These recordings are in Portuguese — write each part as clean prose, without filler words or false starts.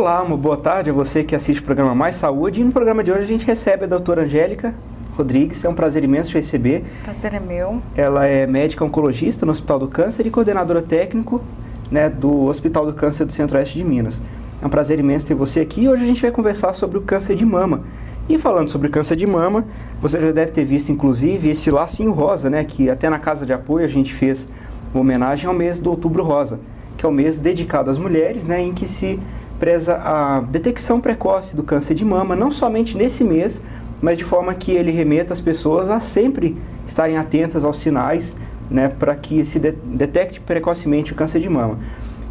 Olá, uma boa tarde a você que assiste o programa Mais Saúde. E no programa de hoje a gente recebe a doutora Angélica Rodrigues. É um prazer imenso te receber. Prazer é meu. Ela é médica oncologista no Hospital do Câncer e coordenadora técnico, né, do Hospital do Câncer do Centro-Oeste de Minas. É um prazer imenso ter você aqui e hoje a gente vai conversar sobre o câncer de mama. E falando sobre câncer de mama, você já deve ter visto inclusive esse lacinho rosa, né, que até na Casa de Apoio a gente fez uma homenagem ao mês do Outubro Rosa, que é o mês dedicado às mulheres, né, em que se preza a detecção precoce do câncer de mama, não somente nesse mês, mas de forma que ele remeta as pessoas a sempre estarem atentas aos sinais, né, para que se detecte precocemente o câncer de mama.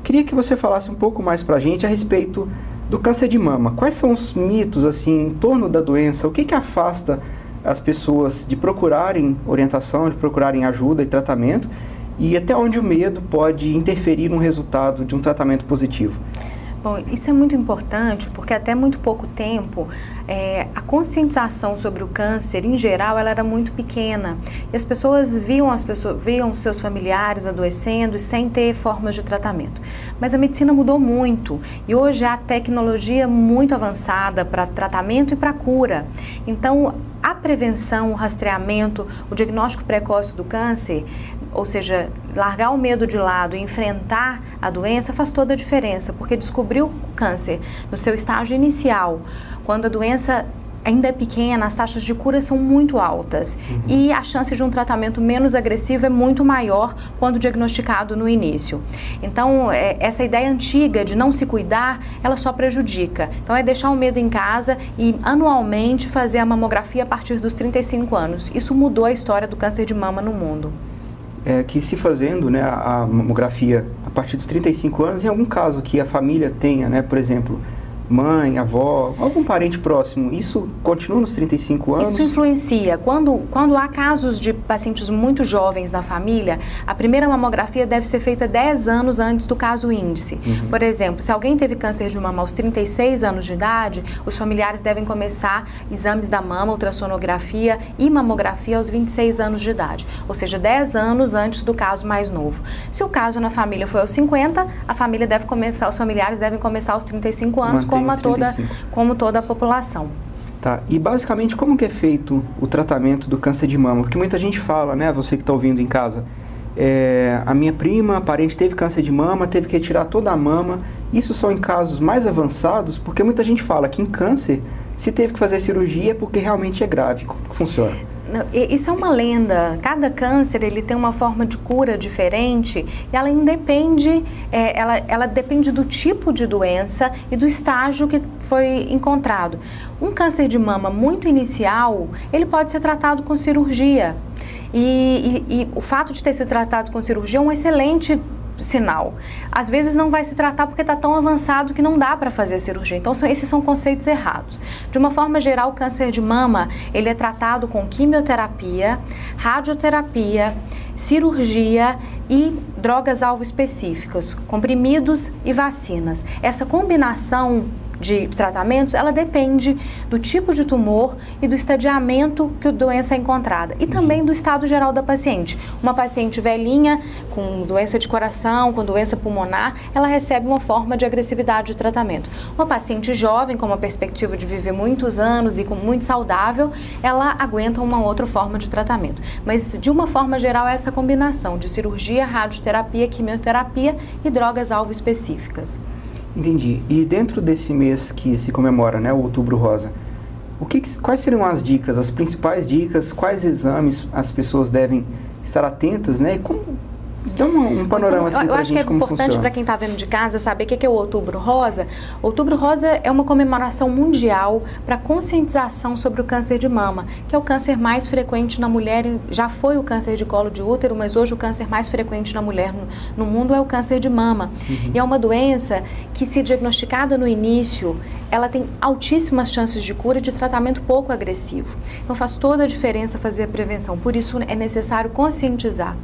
Queria que você falasse um pouco mais para a gente a respeito do câncer de mama. Quais são os mitos assim, em torno da doença? O que afasta as pessoas de procurarem orientação, de procurarem ajuda e tratamento? E até onde o medo pode interferir no resultado de um tratamento positivo? Bom, isso é muito importante porque até muito pouco tempo a conscientização sobre o câncer, em geral, ela era muito pequena. E as pessoas viam seus familiares adoecendo sem ter formas de tratamento. Mas a medicina mudou muito e hoje há tecnologia muito avançada para tratamento e para cura. Então, a prevenção, o rastreamento, o diagnóstico precoce do câncer, ou seja, largar o medo de lado e enfrentar a doença faz toda a diferença, porque descobrir o câncer no seu estágio inicial, quando a doença ainda é pequena, as taxas de cura são muito altas e a chance de um tratamento menos agressivo é muito maior quando diagnosticado no início. Então, essa ideia antiga de não se cuidar, ela só prejudica. Então, é deixar o medo em casa e anualmente fazer a mamografia a partir dos 35 anos. Isso mudou a história do câncer de mama no mundo. Que se fazendo, né, a mamografia a partir dos 35 anos, em algum caso que a família tenha, né, por exemplo, mãe, avó, algum parente próximo, isso continua nos 35 anos? Isso influencia. Quando há casos de pacientes muito jovens na família, a primeira mamografia deve ser feita 10 anos antes do caso índice. Por exemplo, se alguém teve câncer de mama aos 36 anos de idade, os familiares devem começar exames da mama, ultrassonografia e mamografia aos 26 anos de idade, ou seja, 10 anos antes do caso mais novo. Se o caso na família foi aos 50, os familiares devem começar aos 35 anos, como toda a população. Tá, e basicamente como que é feito o tratamento do câncer de mama? Porque muita gente fala, né, você que está ouvindo em casa, a minha prima, parente teve câncer de mama, teve que retirar toda a mama. Isso são em casos mais avançados, porque muita gente fala que em câncer se teve que fazer cirurgia porque realmente é grave. Como que funciona? Isso é uma lenda. Cada câncer ele tem uma forma de cura diferente e ela independe, ela depende do tipo de doença e do estágio que foi encontrado. Um câncer de mama muito inicial, ele pode ser tratado com cirurgia. E o fato de ter sido tratado com cirurgia é um excelente sinal. Às vezes não vai se tratar porque está tão avançado que não dá para fazer a cirurgia. Então, esses são conceitos errados. De uma forma geral, o câncer de mama, ele é tratado com quimioterapia, radioterapia, cirurgia e drogas-alvo específicas, comprimidos e vacinas. Essa combinação de tratamentos, ela depende do tipo de tumor e do estadiamento que a doença é encontrada e também do estado geral da paciente. Uma paciente velhinha com doença de coração, com doença pulmonar, ela recebe uma forma de agressividade de tratamento. Uma paciente jovem com uma perspectiva de viver muitos anos e muito saudável, ela aguenta uma outra forma de tratamento. Mas de uma forma geral é essa combinação de cirurgia, radioterapia, quimioterapia e drogas-alvo específicas. Entendi. E dentro desse mês que se comemora, né, o Outubro Rosa, quais seriam as dicas, as principais dicas, quais exames as pessoas devem estar atentas, né? Dá um panorama assim eu acho que é importante para quem está vendo de casa saber o que é o Outubro Rosa. O Outubro Rosa é uma comemoração mundial para conscientização sobre o câncer de mama, que é o câncer mais frequente na mulher. Já foi o câncer de colo de útero, mas hoje o câncer mais frequente na mulher no mundo é o câncer de mama. E é uma doença que, se diagnosticada no início, ela tem altíssimas chances de cura e de tratamento pouco agressivo. Então faz toda a diferença fazer a prevenção, por isso é necessário conscientizar.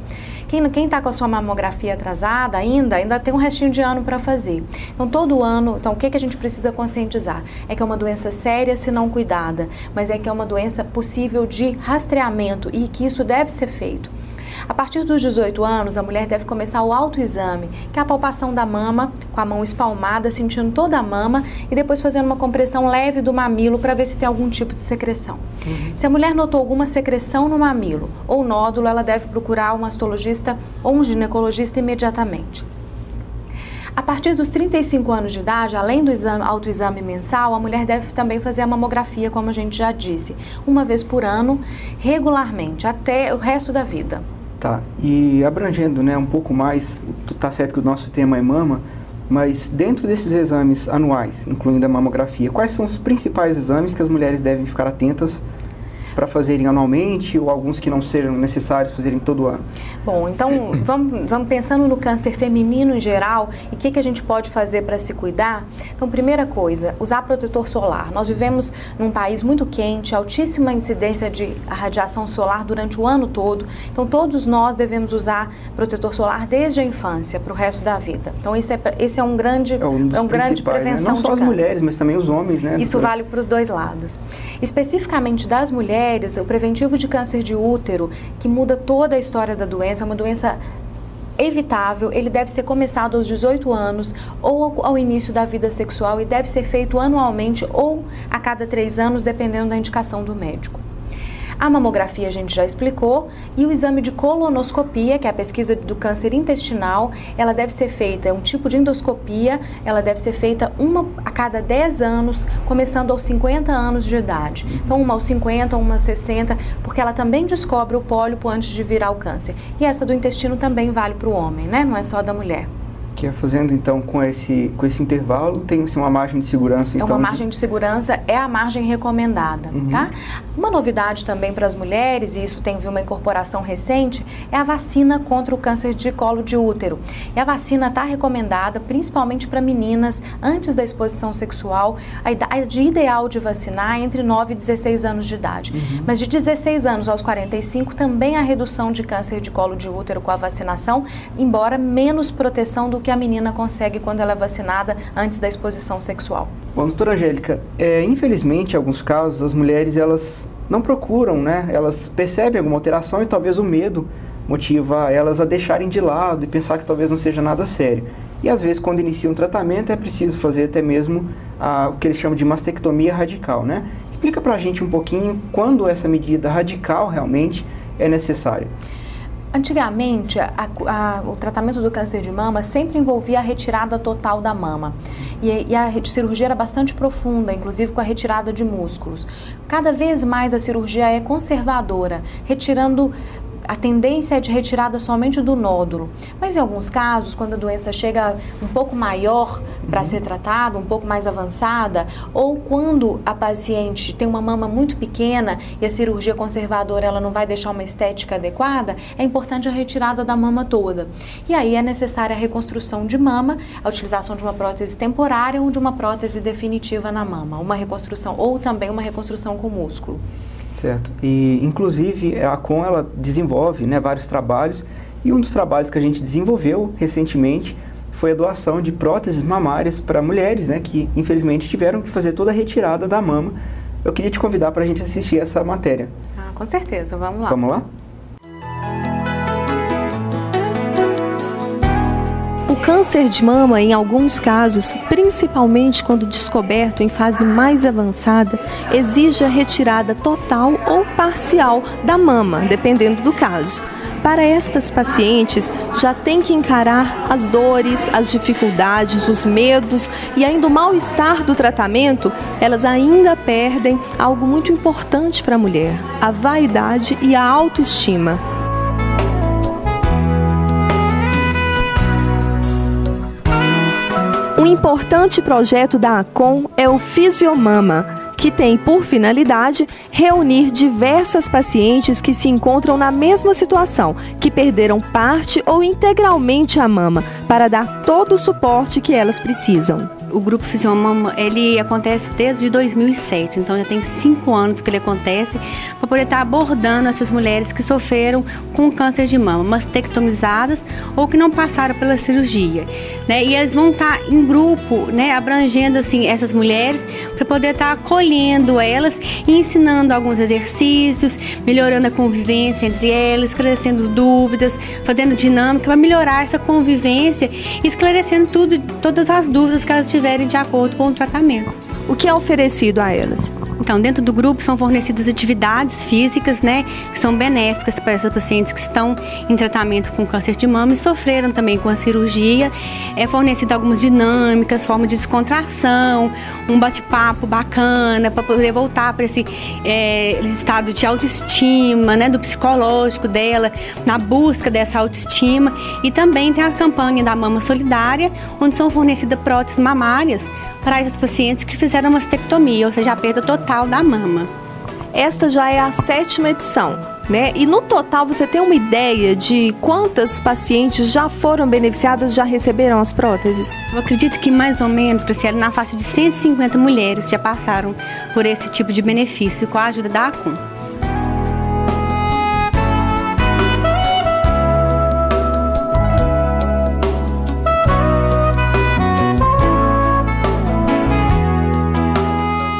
Quem está com a sua mamografia atrasada ainda tem um restinho de ano para fazer. Então todo ano, o que a gente precisa conscientizar? É que é uma doença séria se não cuidada, mas é que é uma doença possível de rastreamento e que isso deve ser feito. A partir dos 18 anos, a mulher deve começar o autoexame, que é a palpação da mama, com a mão espalmada, sentindo toda a mama e depois fazendo uma compressão leve do mamilo para ver se tem algum tipo de secreção. Se a mulher notou alguma secreção no mamilo ou nódulo, ela deve procurar um mastologista ou um ginecologista imediatamente. A partir dos 35 anos de idade, além do autoexame mensal, a mulher deve também fazer a mamografia, como a gente já disse, uma vez por ano, regularmente, até o resto da vida. Tá, e abrangendo, né, um pouco mais, tá certo que o nosso tema é mama, mas dentro desses exames anuais, incluindo a mamografia, quais são os principais exames que as mulheres devem ficar atentas para fazerem anualmente ou alguns que não sejam necessários fazerem todo ano? Bom, então vamos pensando no câncer feminino em geral e o que a gente pode fazer para se cuidar. Então, primeira coisa, usar protetor solar. Nós vivemos num país muito quente, altíssima incidência de radiação solar durante o ano todo. Então, todos nós devemos usar protetor solar desde a infância para o resto da vida. Então, esse é um grande prevenção, né? Não só as mulheres, mas também os homens, né? Isso vale para os dois lados. Especificamente das mulheres, o preventivo de câncer de útero, que muda toda a história da doença, é uma doença evitável, ele deve ser começado aos 18 anos ou ao início da vida sexual e deve ser feito anualmente ou a cada 3 anos, dependendo da indicação do médico. A mamografia a gente já explicou e o exame de colonoscopia, que é a pesquisa do câncer intestinal, ela deve ser feita, é um tipo de endoscopia, ela deve ser feita uma a cada 10 anos, começando aos 50 anos de idade. Então, uma aos 50, uma aos 60, porque ela também descobre o pólipo antes de virar o câncer. E essa do intestino também vale para o homem, né? Não é só da mulher. Que é fazendo então com esse intervalo, tem assim, uma margem de segurança? Então, é uma margem de segurança, é a margem recomendada, tá? Uma novidade também para as mulheres, e isso tem uma incorporação recente, é a vacina contra o câncer de colo de útero. E a vacina está recomendada principalmente para meninas antes da exposição sexual. A idade ideal de vacinar é entre 9 e 16 anos de idade. Mas de 16 anos aos 45 também há redução de câncer de colo de útero com a vacinação, embora menos proteção do que a menina consegue quando ela é vacinada antes da exposição sexual. Bom, doutora Angélica, infelizmente, em alguns casos, as mulheres, elas não procuram, né? Elas percebem alguma alteração e talvez o medo motiva elas a deixarem de lado e pensar que talvez não seja nada sério. E às vezes, quando iniciam um tratamento, é preciso fazer até mesmo o que eles chamam de mastectomia radical, né? Explica pra gente um pouquinho quando essa medida radical realmente é necessária. Antigamente, o tratamento do câncer de mama sempre envolvia a retirada total da mama. E a cirurgia era bastante profunda, inclusive com a retirada de músculos. Cada vez mais a cirurgia é conservadora, retirando... A tendência é de retirada somente do nódulo, mas em alguns casos, quando a doença chega um pouco maior para ser tratada, um pouco mais avançada, ou quando a paciente tem uma mama muito pequena e a cirurgia conservadora ela não vai deixar uma estética adequada, é importante a retirada da mama toda. E aí é necessária a reconstrução de mama, a utilização de uma prótese temporária ou de uma prótese definitiva na mama, uma reconstrução ou também uma reconstrução com músculo. Certo. E, inclusive, a ACOM, ela desenvolve, né, vários trabalhos, e um dos trabalhos que a gente desenvolveu recentemente foi a doação de próteses mamárias para mulheres, né, que, infelizmente, tiveram que fazer toda a retirada da mama. Eu queria te convidar para a gente assistir essa matéria. Com certeza. Vamos lá. Vamos lá? O câncer de mama, em alguns casos, principalmente quando descoberto em fase mais avançada, exige a retirada total ou parcial da mama, dependendo do caso. Para estas pacientes, já tem que encarar as dores, as dificuldades, os medos e ainda o mal-estar do tratamento, elas ainda perdem algo muito importante para a mulher, a vaidade e a autoestima. Um importante projeto da ACOM é o Fisiomama, que tem por finalidade reunir diversas pacientes que se encontram na mesma situação, que perderam parte ou integralmente a mama, para dar todo o suporte que elas precisam. O Grupo Fisiomama, ele acontece desde 2007, então já tem 5 anos que ele acontece, para poder estar abordando essas mulheres que sofreram com câncer de mama, mastectomizadas ou que não passaram pela cirurgia, né? E eles vão estar em grupo grupo, né, abrangendo assim essas mulheres para poder estar acolhendo elas e ensinando alguns exercícios, melhorando a convivência entre elas, esclarecendo dúvidas, fazendo dinâmica para melhorar essa convivência e esclarecendo todas as dúvidas que elas tiverem de acordo com o tratamento. O que é oferecido a elas? Então, dentro do grupo são fornecidas atividades físicas, né, que são benéficas para essas pacientes que estão em tratamento com câncer de mama e sofreram também com a cirurgia. É fornecida algumas dinâmicas, forma de descontração, um bate-papo bacana para poder voltar para esse estado de autoestima, né, do psicológico dela, na busca dessa autoestima. E também tem a campanha da Mama Solidária, onde são fornecidas próteses mamárias para essas pacientes que fizeram mastectomia, ou seja, a perda total da mama. Esta já é a 7ª edição, né? E no total você tem uma ideia de quantas pacientes já foram beneficiadas, já receberam as próteses? Eu acredito que mais ou menos, Graciela, na faixa de 150 mulheres já passaram por esse tipo de benefício com a ajuda da ACUM.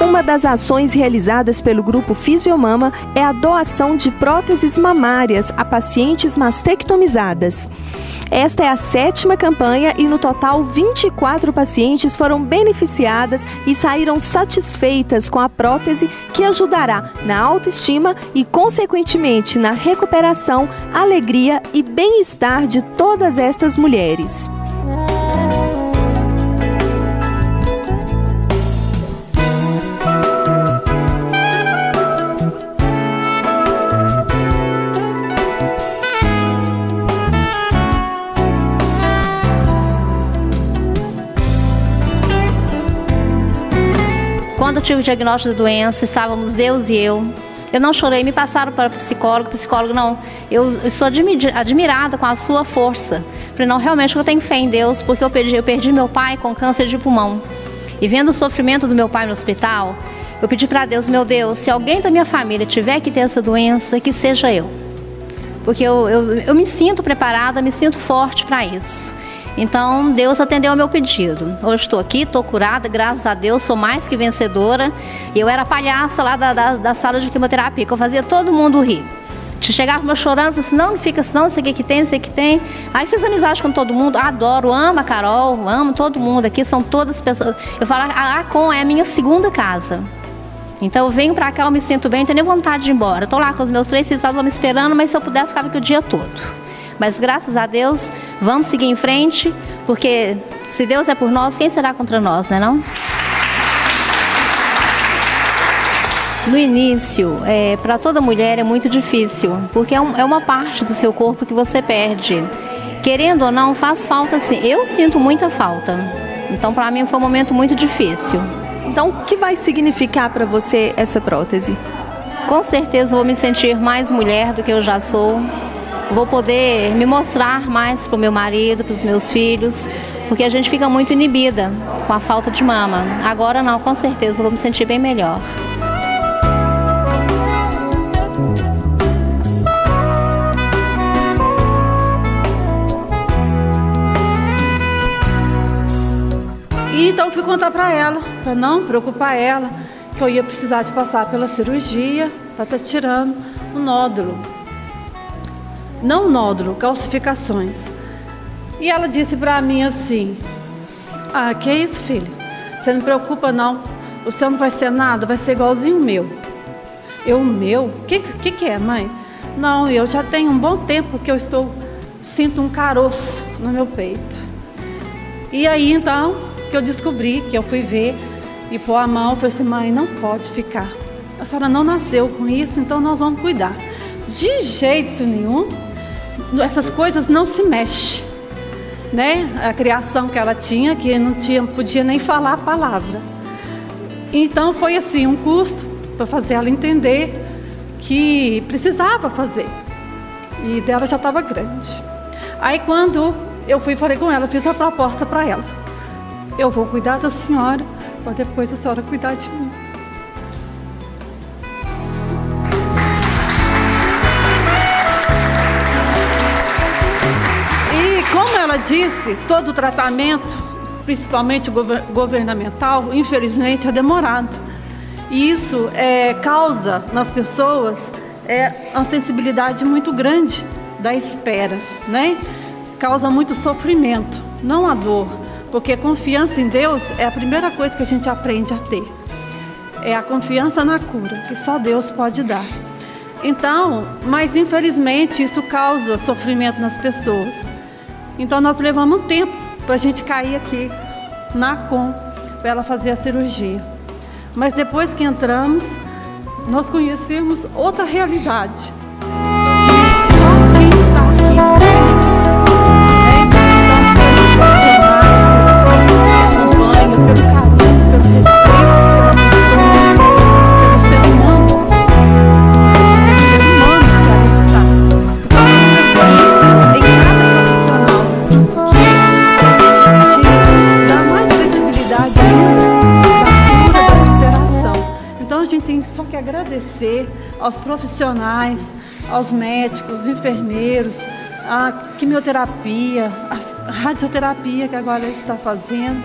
Uma das ações realizadas pelo Grupo Fisiomama é a doação de próteses mamárias a pacientes mastectomizadas. Esta é a 7ª campanha e no total 24 pacientes foram beneficiadas e saíram satisfeitas com a prótese que ajudará na autoestima e, consequentemente, na recuperação, alegria e bem-estar de todas estas mulheres. Quando eu tive o diagnóstico da doença, estávamos Deus e eu. Eu não chorei, me passaram para o psicólogo não. Eu sou admirada com a sua força. Falei, não, realmente eu tenho fé em Deus, porque eu perdi meu pai com câncer de pulmão. E vendo o sofrimento do meu pai no hospital, eu pedi para Deus, meu Deus, se alguém da minha família tiver que ter essa doença, que seja eu. Porque eu me sinto preparada, me sinto forte para isso. Então, Deus atendeu ao meu pedido. Hoje estou aqui, estou curada, graças a Deus, sou mais que vencedora. E eu era palhaça lá da sala de quimioterapia, que eu fazia todo mundo rir. Chegava chorando, falei assim, não fica assim, não sei o que tem, sei o que tem. Aí fiz amizade com todo mundo, adoro, amo a Carol, amo todo mundo aqui, são todas pessoas. Eu falo, a ACOM é a minha segunda casa. Então eu venho pra cá, eu me sinto bem, não tenho nem vontade de ir embora. Estou lá com os meus 3 filhos, estão me esperando, mas se eu pudesse, ficava aqui o dia todo. Mas graças a Deus, vamos seguir em frente, porque se Deus é por nós, quem será contra nós, né não? No início, para toda mulher é muito difícil, porque é uma parte do seu corpo que você perde. Querendo ou não, faz falta sim. Eu sinto muita falta. Então, para mim, foi um momento muito difícil. Então, o que vai significar para você essa prótese? Com certeza, vou me sentir mais mulher do que eu já sou. Vou poder me mostrar mais para o meu marido, para os meus filhos, porque a gente fica muito inibida com a falta de mama. Agora não, com certeza, vou me sentir bem melhor. E então fui contar para ela, para não preocupar ela, que eu ia precisar de passar pela cirurgia para estar tirando o nódulo. Não nódulo, calcificações. E ela disse para mim assim, que isso, filho? Você não preocupa não, o seu não vai ser nada, vai ser igualzinho o meu. O meu? O que é, mãe? Não, eu já tenho um bom tempo que eu sinto um caroço no meu peito. E aí então, que eu descobri, que eu fui ver e pôr a mão, eu falei assim, mãe, não pode ficar. A senhora não nasceu com isso, então nós vamos cuidar. De jeito nenhum. Essas coisas não se mexem, né? A criação que ela tinha, que não podia nem falar a palavra. Então foi assim, um custo para fazer ela entender que precisava fazer. E dela já estava grande. Aí quando eu falei com ela, fiz a proposta para ela. Eu vou cuidar da senhora, para depois a senhora cuidar de mim. Como ela disse, todo o tratamento principalmente governamental, infelizmente é demorado. E isso causa nas pessoas uma sensibilidade muito grande da espera, né? Causa muito sofrimento, não a dor, porque confiança em Deus é a primeira coisa que a gente aprende a ter. É a confiança na cura, que só Deus pode dar. Então, mas infelizmente isso causa sofrimento nas pessoas. Então nós levamos um tempo para a gente cair aqui na ACOM, para ela fazer a cirurgia. Mas depois que entramos, nós conhecemos outra realidade. Só quem está aqui conhece, né? Então, pelos profissionais, pelo carinho, pelo respeito, pelo ser humano que ali está. Então, você conhece em cada profissional que te dá mais credibilidade ainda da cura, da superação. Então, a gente tem só que agradecer aos profissionais, aos médicos, enfermeiros, a quimioterapia, a radioterapia que agora está fazendo.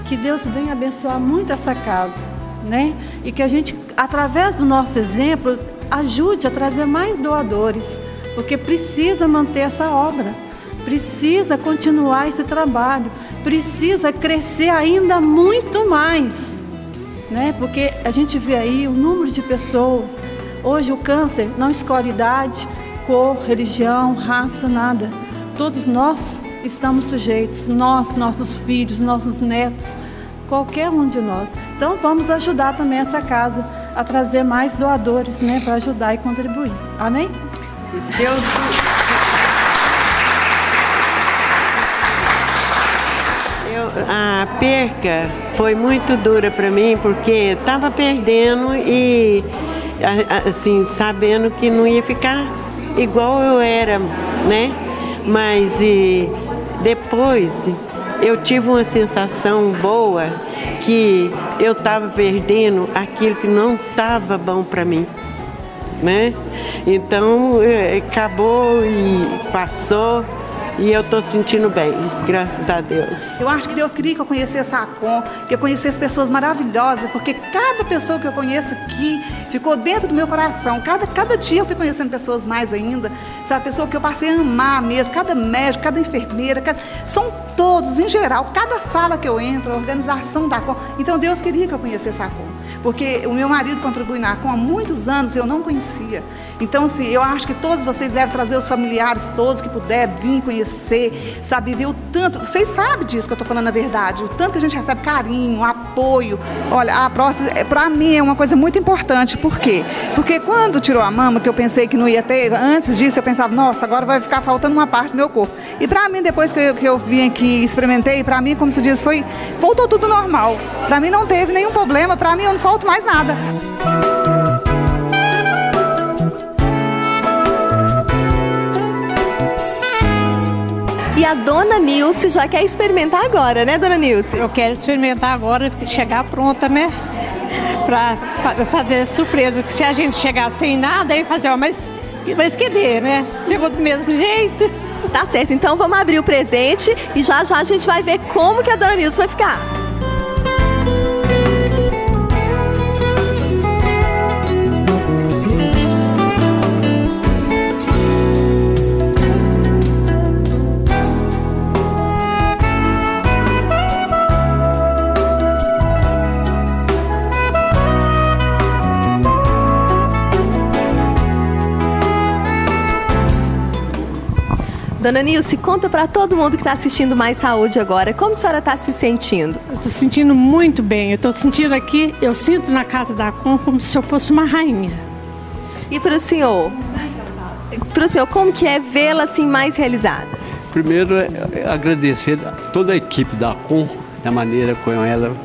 Que Deus venha abençoar muito essa casa, né? E que a gente, através do nosso exemplo, ajude a trazer mais doadores, porque precisa manter essa obra, precisa continuar esse trabalho, precisa crescer ainda muito mais, né? Porque a gente vê aí o número de pessoas. Hoje o câncer não escolhe idade, cor, religião, raça, nada. Todos nós estamos sujeitos, nossos filhos, nossos netos, qualquer um de nós. Então vamos ajudar também essa casa a trazer mais doadores, né, para ajudar e contribuir. Amém? A perca foi muito dura para mim, porque estava perdendo e assim, sabendo que não ia ficar igual eu era, né? Mas depois eu tive uma sensação boa que eu estava perdendo aquilo que não estava bom para mim, né? Então acabou e passou. E eu estou sentindo bem, graças a Deus. Eu acho que Deus queria que eu conhecesse a ACOM, que eu conhecesse pessoas maravilhosas, porque cada pessoa que eu conheço aqui ficou dentro do meu coração. Cada dia eu fui conhecendo pessoas mais ainda, sabe? Pessoa que eu passei a amar mesmo, cada médico, cada enfermeira, são todos, em geral, cada sala que eu entro, a organização da ACOM. Então Deus queria que eu conhecesse a ACOM, porque o meu marido contribui na ACOM há muitos anos e eu não conhecia. Então, assim, eu acho que todos vocês devem trazer os familiares todos que puder vir conhecer, sabe, ver o tanto, vocês sabem disso que eu estou falando a verdade, o tanto que a gente recebe carinho, apoio. Olha, a próstata, para mim, é uma coisa muito importante. Por quê? Porque quando tirou a mama, que eu pensei que não ia ter, antes disso eu pensava, nossa, agora vai ficar faltando uma parte do meu corpo. E para mim, depois que eu vim aqui e experimentei, para mim, como se diz, voltou tudo normal. Para mim não teve nenhum problema, para mim eu não falto mais nada. E a dona Nilce já quer experimentar agora, né, dona Nilce? Eu quero experimentar agora, chegar pronta, né? Pra fazer surpresa, que se a gente chegar sem nada, aí fazer, ó, mas que dê, né? Chegou do mesmo jeito. Tá certo, então vamos abrir o presente e já a gente vai ver como que a dona Nilce vai ficar. Dona Nilce, conta para todo mundo que está assistindo Mais Saúde agora, como a senhora está se sentindo? Eu estou sentindo muito bem, eu estou sentindo aqui, eu sinto na casa da ACOM como se eu fosse uma rainha. E para o senhor? Como que é vê-la assim mais realizada? Primeiro, agradecer a toda a equipe da ACOM, da maneira como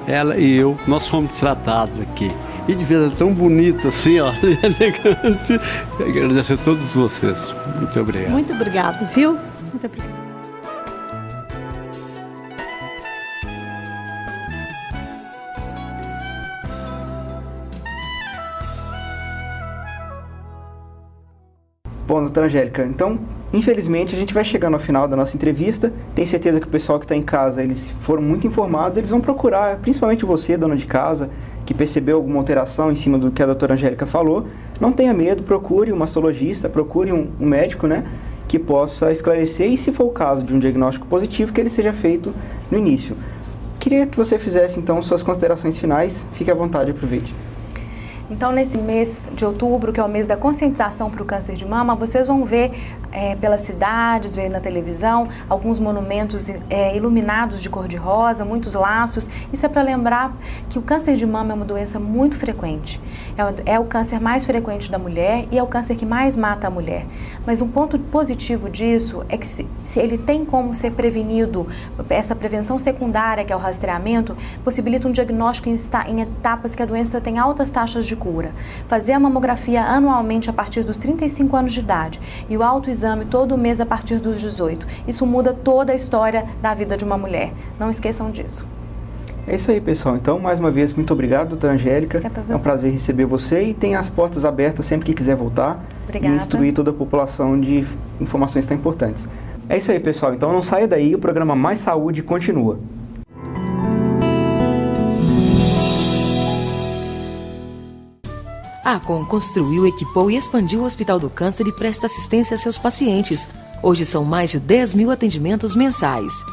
ela e eu, nós fomos tratados aqui. E de ver tão bonito assim, ó, elegante. Agradecer a todos vocês. Muito obrigado. Muito obrigado, viu? Muito obrigada. Bom, Bom, doutora Angélica, então, infelizmente, a gente vai chegando ao final da nossa entrevista. Tenho certeza que o pessoal que está em casa, eles foram muito informados, eles vão procurar, principalmente você, dona de casa, que percebeu alguma alteração em cima do que a doutora Angélica falou. Não tenha medo, procure um mastologista, procure um médico, né, que possa esclarecer, e se for o caso de um diagnóstico positivo, que ele seja feito no início. Queria que você fizesse, então, suas considerações finais. Fique à vontade, aproveite. Então, nesse mês de outubro, que é o mês da conscientização para o câncer de mama, vocês vão ver pelas cidades, ver na televisão, alguns monumentos iluminados de cor-de-rosa, muitos laços. Isso é para lembrar que o câncer de mama é uma doença muito frequente. É o câncer mais frequente da mulher e é o câncer que mais mata a mulher. Mas um ponto positivo disso é que se ele tem como ser prevenido, essa prevenção secundária, que é o rastreamento, possibilita um diagnóstico em etapas que a doença tem altas taxas de cura. Fazer a mamografia anualmente a partir dos 35 anos de idade e o autoexame todo mês a partir dos 18. Isso muda toda a história da vida de uma mulher. Não esqueçam disso. É isso aí, pessoal. Então, mais uma vez, muito obrigado, doutora Angélica. É um prazer receber você e tem as portas abertas sempre que quiser voltar. Obrigada. E instruir toda a população de informações tão importantes. É isso aí, pessoal. Então, não saia daí, o programa Mais Saúde continua. A ACOM construiu, equipou e expandiu o Hospital do Câncer e presta assistência a seus pacientes. Hoje são mais de 10 mil atendimentos mensais.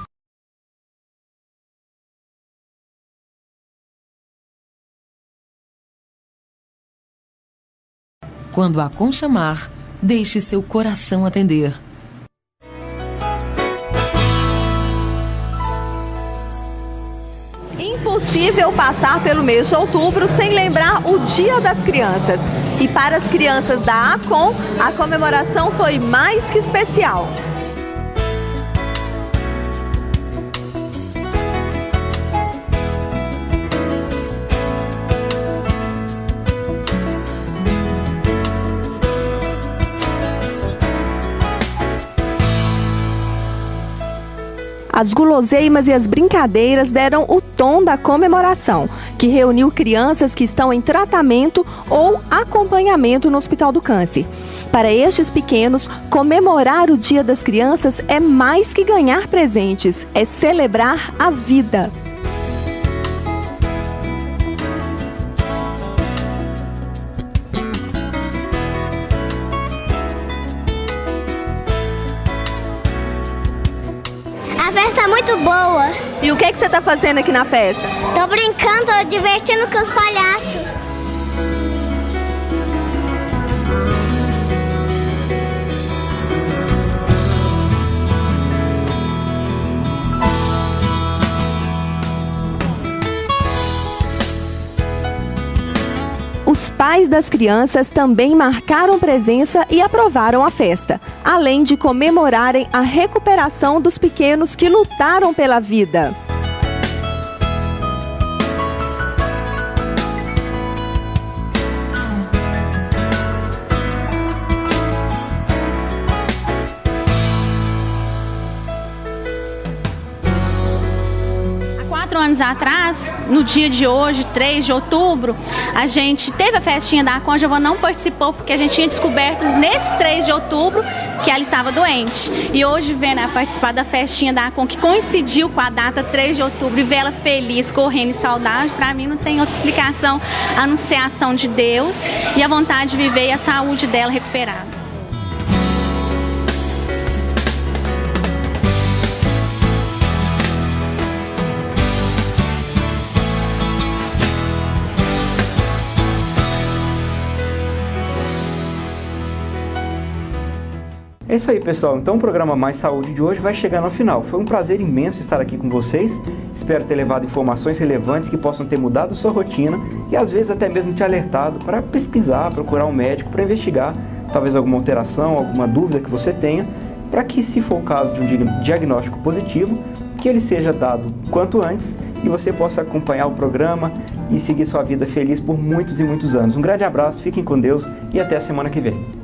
Quando a ACOM chamar, deixe seu coração atender. Impossível passar pelo mês de outubro sem lembrar o Dia das Crianças. E para as crianças da ACOM, a comemoração foi mais que especial. As guloseimas e as brincadeiras deram o tom da comemoração, que reuniu crianças que estão em tratamento ou acompanhamento no Hospital do Câncer. Para estes pequenos, comemorar o Dia das Crianças é mais que ganhar presentes, é celebrar a vida. A festa é muito boa. E o que você está fazendo aqui na festa? Tô brincando, tô divertindo com os palhaços. Os pais das crianças também marcaram presença e aprovaram a festa, além de comemorarem a recuperação dos pequenos que lutaram pela vida. Anos atrás, no dia de hoje, 3 de outubro, a gente teve a festinha da ACOM. A Giovana não participou porque a gente tinha descoberto nesse 3 de outubro que ela estava doente. E hoje, vendo ela participar da festinha da ACOM, que coincidiu com a data 3 de outubro, e ver ela feliz, correndo e saudável, para mim não tem outra explicação a não ser a ação de Deus e a vontade de viver e a saúde dela recuperada. É isso aí, pessoal. Então o programa Mais Saúde de hoje vai chegando ao final. Foi um prazer imenso estar aqui com vocês. Espero ter levado informações relevantes que possam ter mudado sua rotina e às vezes até mesmo te alertado para pesquisar, procurar um médico para investigar talvez alguma alteração, alguma dúvida que você tenha, para que, se for o caso de um diagnóstico positivo, que ele seja dado quanto antes e você possa acompanhar o programa e seguir sua vida feliz por muitos e muitos anos. Um grande abraço, fiquem com Deus e até a semana que vem.